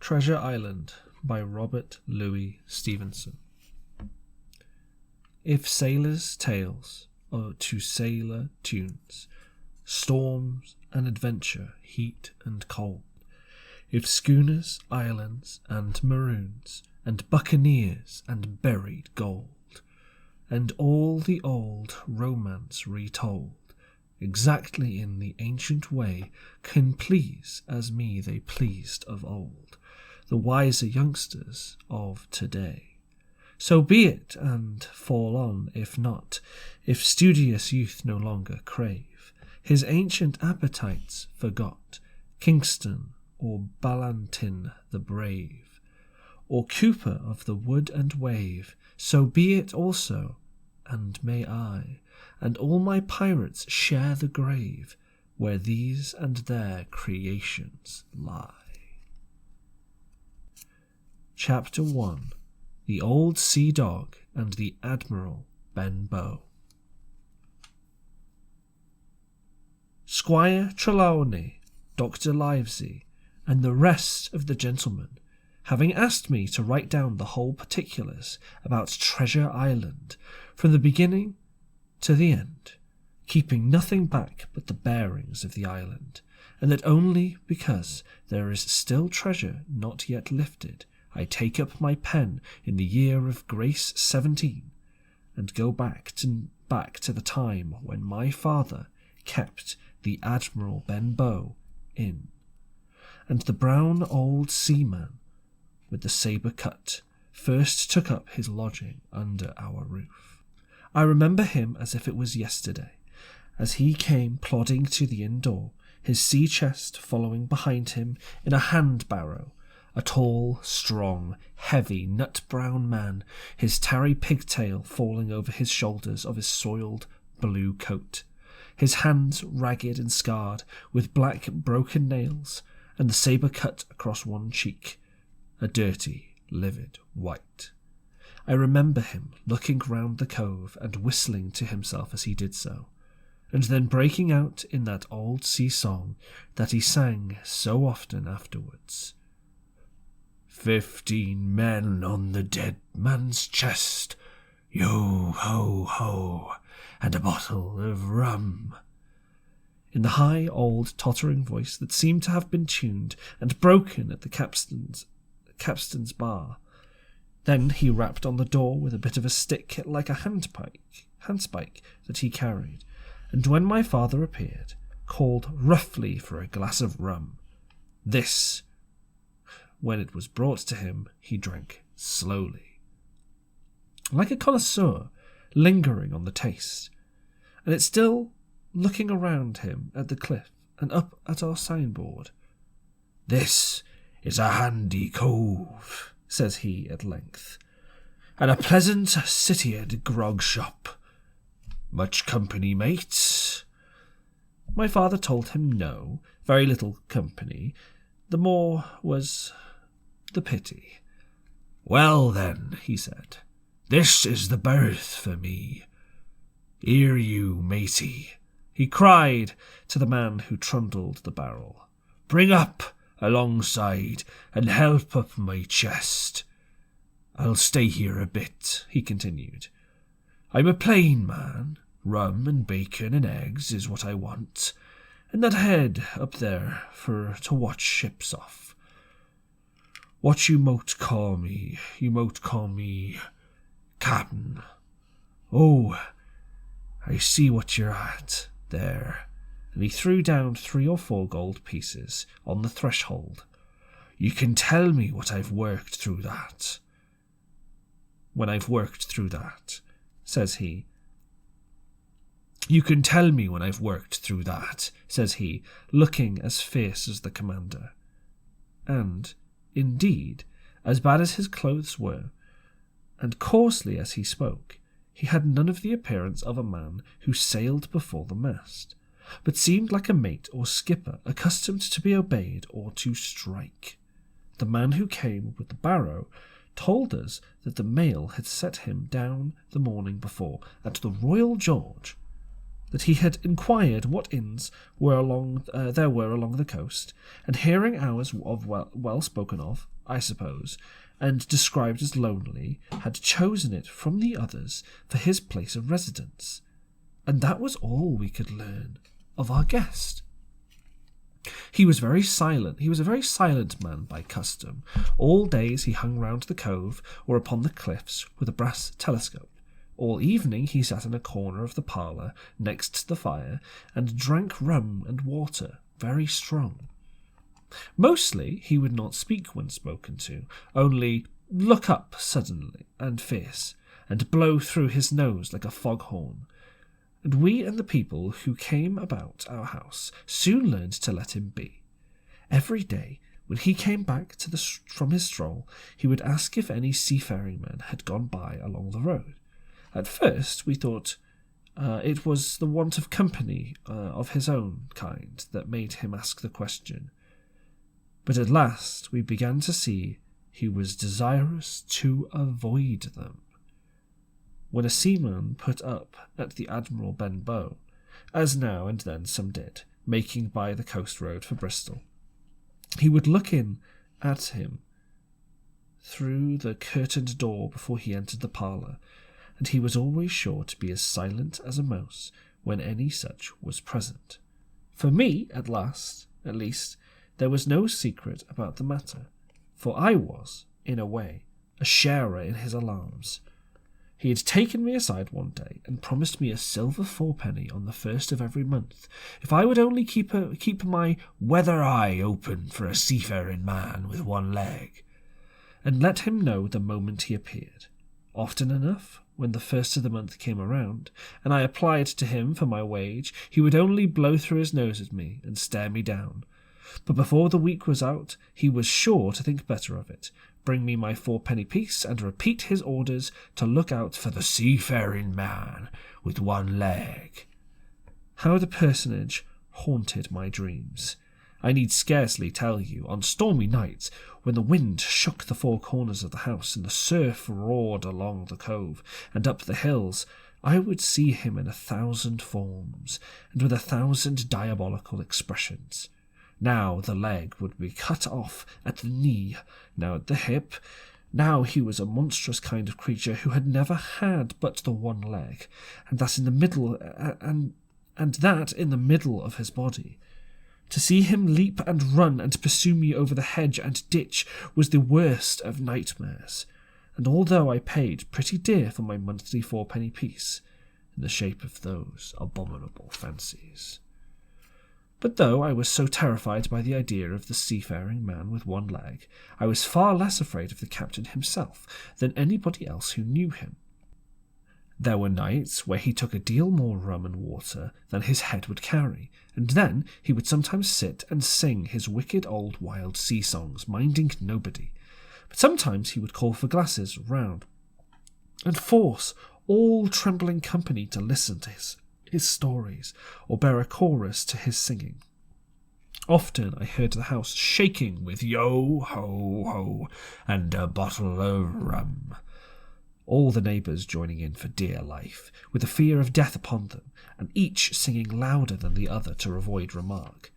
Treasure Island by Robert Louis Stevenson. If sailors' tales are to sailor tunes, storms and adventure, heat and cold, if schooners, islands and maroons, and buccaneers and buried gold, and all the old romance retold, exactly in the ancient way, can please as me they pleased of old, the wiser youngsters of today. So be it, and fall on, if not, if studious youth no longer crave, his ancient appetites forgot, Kingston or Ballantin the brave, or Cooper of the wood and wave, so be it also, and may I, and all my pirates share the grave, where these and their creations lie. Chapter 1. The Old Sea Dog and the Admiral Benbow. Squire Trelawney, Dr. Livesey, and the rest of the gentlemen, having asked me to write down the whole particulars about Treasure Island, from the beginning to the end, keeping nothing back but the bearings of the island, and that only because there is still treasure not yet lifted, I take up my pen in the year of grace 17, and go back to the time when my father kept the Admiral Benbow Inn, and the brown old seaman with the sabre cut first took up his lodging under our roof. I remember him as if it was yesterday, as he came plodding to the inn door, his sea chest following behind him in a hand barrow, a tall, strong, heavy, nut-brown man, his tarry pigtail falling over his shoulders of his soiled blue coat, his hands ragged and scarred, with black broken nails, and the sabre cut across one cheek, a dirty, livid white. I remember him looking round the cove and whistling to himself as he did so, and then breaking out in that old sea song that he sang so often afterwards. 15 men on the dead man's chest, yo ho ho, and a bottle of rum, in the high old tottering voice that seemed to have been tuned and broken at the capstan's bar. Then he rapped on the door with a bit of a stick like a handspike that he carried, and when my father appeared, called roughly for a glass of rum. This, when it was brought to him, he drank slowly, like a connoisseur, lingering on the taste, and it still looking around him at the cliff and up at our signboard. "This is a handy cove," says he at length, "and a pleasant citied grog shop. Much company, mates?" My father told him no, very little company, the more was the pity. "Well then," he said, "this is the berth for me. Here you, matey," he cried to the man who trundled the barrel. "Bring up alongside and help up my chest. I'll stay here a bit," he continued. "I'm a plain man. Rum and bacon and eggs is what I want, and that head up there to watch ships off. What you mout call me Cap'n. Oh, I see what you're at there," and he threw down 3 or 4 gold pieces on the threshold. "You can tell me what I've worked through that. When I've worked through that," says he. "You can tell me when I've worked through that," says he, looking as fierce as the commander. And, indeed, as bad as his clothes were, and coarsely as he spoke, he had none of the appearance of a man who sailed before the mast, but seemed like a mate or skipper accustomed to be obeyed or to strike. The man who came with the barrow told us that the mail had set him down the morning before at the Royal George, that he had inquired what inns were there were along the coast, and hearing ours of well spoken of, I suppose, and described as lonely, had chosen it from the others for his place of residence. And that was all we could learn of our guest. He was very silent. He was a very silent man by custom. All days he hung round the cove or upon the cliffs with a brass telescope. All evening he sat in a corner of the parlour next to the fire and drank rum and water, very strong. Mostly he would not speak when spoken to, only look up suddenly and fierce, and blow through his nose like a foghorn. And we and the people who came about our house soon learned to let him be. Every day, when he came back from his stroll, he would ask if any seafaring men had gone by along the road. At first we thought it was the want of company of his own kind that made him ask the question. But at last we began to see he was desirous to avoid them. When a seaman put up at the Admiral Benbow, as now and then some did, making by the coast road for Bristol, he would look in at him through the curtained door before he entered the parlour, and he was always sure to be as silent as a mouse when any such was present. For me, at least, there was no secret about the matter, for I was, in a way, a sharer in his alarms. He had taken me aside one day and promised me a silver fourpenny on the 1st of every month, if I would only keep my weather eye open for a seafaring man with one leg, and let him know the moment he appeared. Often enough, when the 1st of the month came around, and I applied to him for my wage, he would only blow through his nose at me and stare me down. But before the week was out, he was sure to think better of it, bring me my fourpenny piece, and repeat his orders to look out for the seafaring man with one leg. How the personage haunted my dreams! I need scarcely tell you, on stormy nights, when the wind shook the four corners of the house and the surf roared along the cove and up the hills, I would see him in 1,000 forms, and with 1,000 diabolical expressions. Now the leg would be cut off at the knee, now at the hip. Now he was a monstrous kind of creature who had never had but the one leg, and that in the middle of his body. To see him leap and run and pursue me over the hedge and ditch was the worst of nightmares, and although I paid pretty dear for my monthly fourpenny piece, in the shape of those abominable fancies. But though I was so terrified by the idea of the seafaring man with one leg, I was far less afraid of the captain himself than anybody else who knew him. There were nights where he took a deal more rum and water than his head would carry, and then he would sometimes sit and sing his wicked old wild sea songs, minding nobody. But sometimes he would call for glasses round, and force all trembling company to listen to his stories, or bear a chorus to his singing. Often I heard the house shaking with yo ho ho and a bottle of rum, all the neighbours joining in for dear life, with the fear of death upon them, and each singing louder than the other to avoid remark.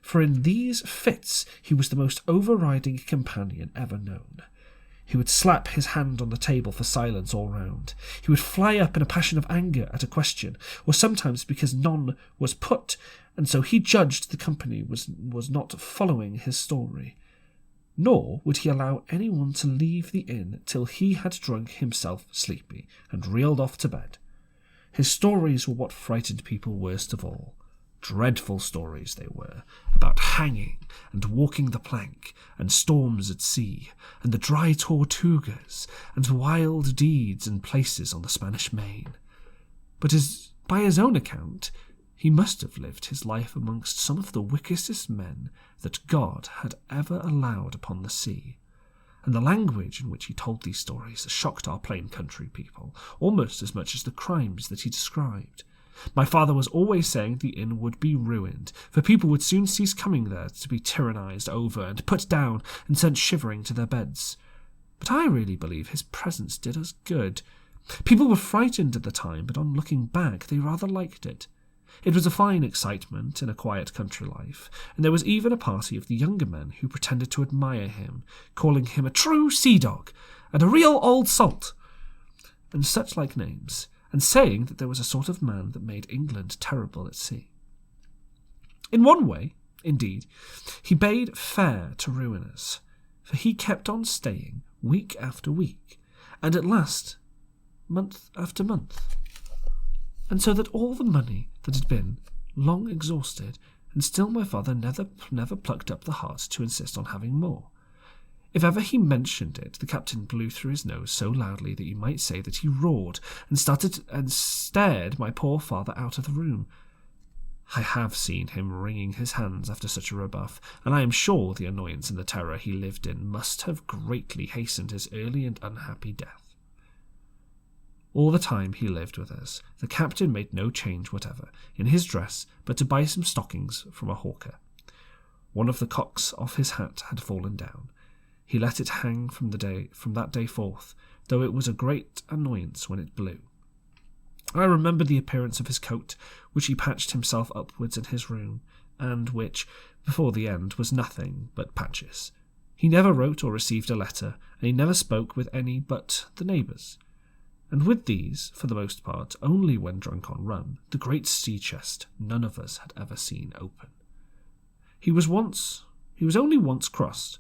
For in these fits he was the most overriding companion ever known. He would slap his hand on the table for silence all round. He would fly up in a passion of anger at a question, or sometimes because none was put, and so he judged the company was not following his story. Nor would he allow anyone to leave the inn till he had drunk himself sleepy and reeled off to bed. His stories were what frightened people worst of all. Dreadful stories they were, about hanging and walking the plank, and storms at sea, and the dry Tortugas, and wild deeds and places on the Spanish Main. But by his own account, he must have lived his life amongst some of the wickedest men that God had ever allowed upon the sea, and the language in which he told these stories shocked our plain country people almost as much as the crimes that he described. My father was always saying the inn would be ruined, for people would soon cease coming there to be tyrannized over and put down and sent shivering to their beds. But I really believe his presence did us good. People were frightened at the time, but on looking back they rather liked it. It was a fine excitement in a quiet country life, and there was even a party of the younger men who pretended to admire him, calling him a true sea-dog and a real old salt, and such like names, and saying that there was a sort of man that made England terrible at sea. In one way, indeed, he bade fair to ruin us, for he kept on staying week after week, and at last month after month, and so that all the money that had been long exhausted, and still my father never plucked up the heart to insist on having more. If ever he mentioned it, the captain blew through his nose so loudly that you might say that he roared, and stared my poor father out of the room. I have seen him wringing his hands after such a rebuff, and I am sure the annoyance and the terror he lived in must have greatly hastened his early and unhappy death. All the time he lived with us, the captain made no change whatever in his dress but to buy some stockings from a hawker. One of the cocks off his hat had fallen down. He let it hang from that day forth, though it was a great annoyance when it blew. I remember the appearance of his coat, which he patched himself upwards in his room, and which, before the end, was nothing but patches. He never wrote or received a letter, and he never spoke with any but the neighbours. And with these, for the most part, only when drunk on rum, the great sea chest none of us had ever seen open. He was only once crossed,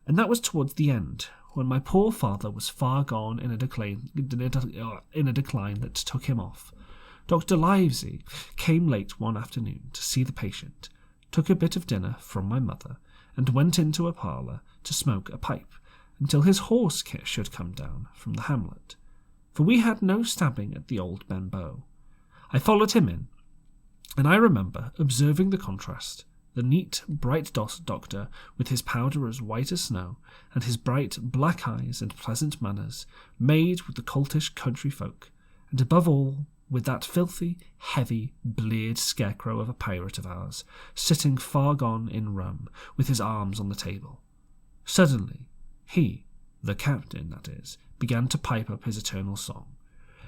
and that was towards the end, when my poor father was far gone in a decline that took him off. Dr. Livesey came late one afternoon to see the patient, took a bit of dinner from my mother, and went into a parlour to smoke a pipe until his horse should come down from the hamlet, for we had no stabbing at the old Benbow. I followed him in, and I remember observing the contrast. The neat, bright doctor, with his powder as white as snow, and his bright black eyes and pleasant manners, made with the coltish country folk, and above all with that filthy, heavy, bleared scarecrow of a pirate of ours, sitting far gone in rum, with his arms on the table. Suddenly, he, the captain, that is, began to pipe up his eternal song.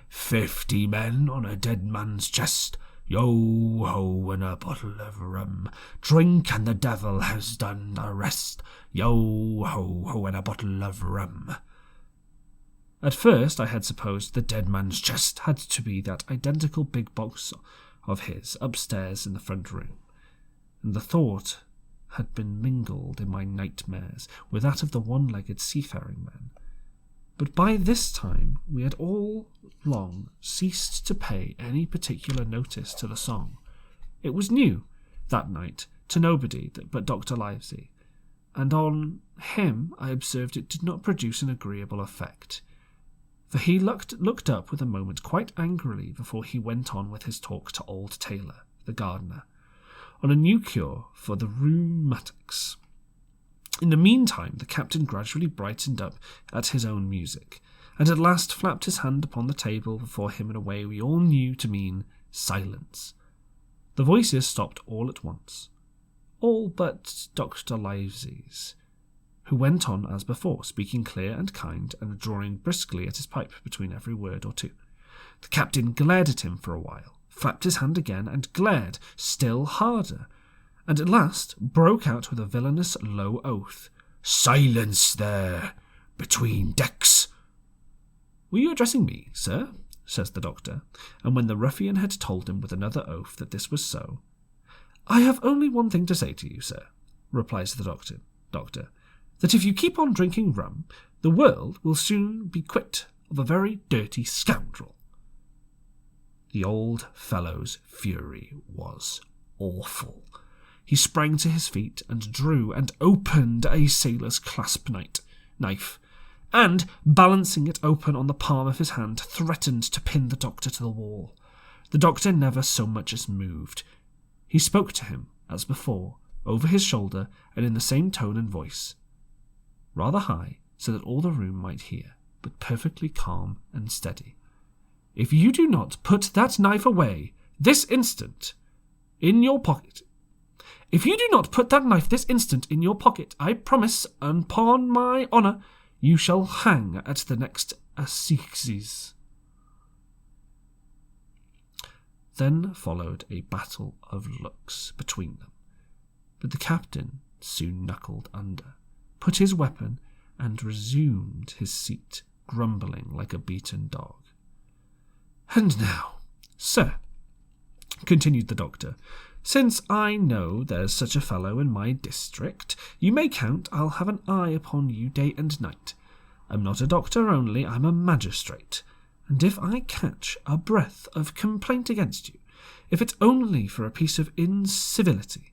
50 men on a dead man's chest, yo-ho, and a bottle of rum. Drink, and the devil has done the rest. Yo-ho-ho, and a bottle of rum. At first I had supposed the dead man's chest had to be that identical big box of his upstairs in the front room, and the thought had been mingled in my nightmares with that of the one-legged seafaring man. But by this time we had all long ceased to pay any particular notice to the song. It was new, that night, to nobody but Dr. Livesey, and on him I observed it did not produce an agreeable effect, for he looked up with a moment quite angrily before he went on with his talk to old Taylor, the gardener, on a new cure for the rheumatics. In the meantime, the captain gradually brightened up at his own music, and at last flapped his hand upon the table before him in a way we all knew to mean silence. The voices stopped all at once, all but Dr. Livesey's, who went on as before, speaking clear and kind, and drawing briskly at his pipe between every word or two. The captain glared at him for a while, flapped his hand again, and glared still harder, and at last broke out with a villainous low oath. "Silence there, between decks!" "Were you addressing me, sir?" says the doctor, and when the ruffian had told him with another oath that this was so, "I have only one thing to say to you, sir," replies the doctor, "that if you keep on drinking rum, the world will soon be quit of a very dirty scoundrel." The old fellow's fury was awful. He sprang to his feet and drew and opened a sailor's clasp knife, and, balancing it open on the palm of his hand, threatened to pin the doctor to the wall. The doctor never so much as moved. He spoke to him, as before, over his shoulder and in the same tone and voice, rather high, so that all the room might hear, but perfectly calm and steady. "If you do not put that knife away this instant in your pocket, I promise, upon my honour, you shall hang at the next assizes." Then followed a battle of looks between them, but the captain soon knuckled under, put his weapon, and resumed his seat, grumbling like a beaten dog. "And now, sir," continued the doctor, "since I know there's such a fellow in my district, you may count I'll have an eye upon you day and night. I'm not a doctor only, I'm a magistrate, and if I catch a breath of complaint against you, if it's only for a piece of incivility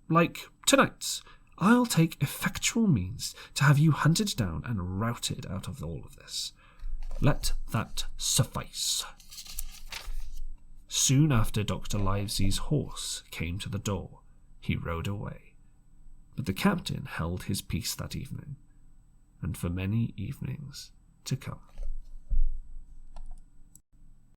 like tonight's, I'll take effectual means to have you hunted down and routed out of all of this. Let that suffice." Soon after Dr. Livesey's horse came to the door, he rode away, but the captain held his peace that evening, and for many evenings to come.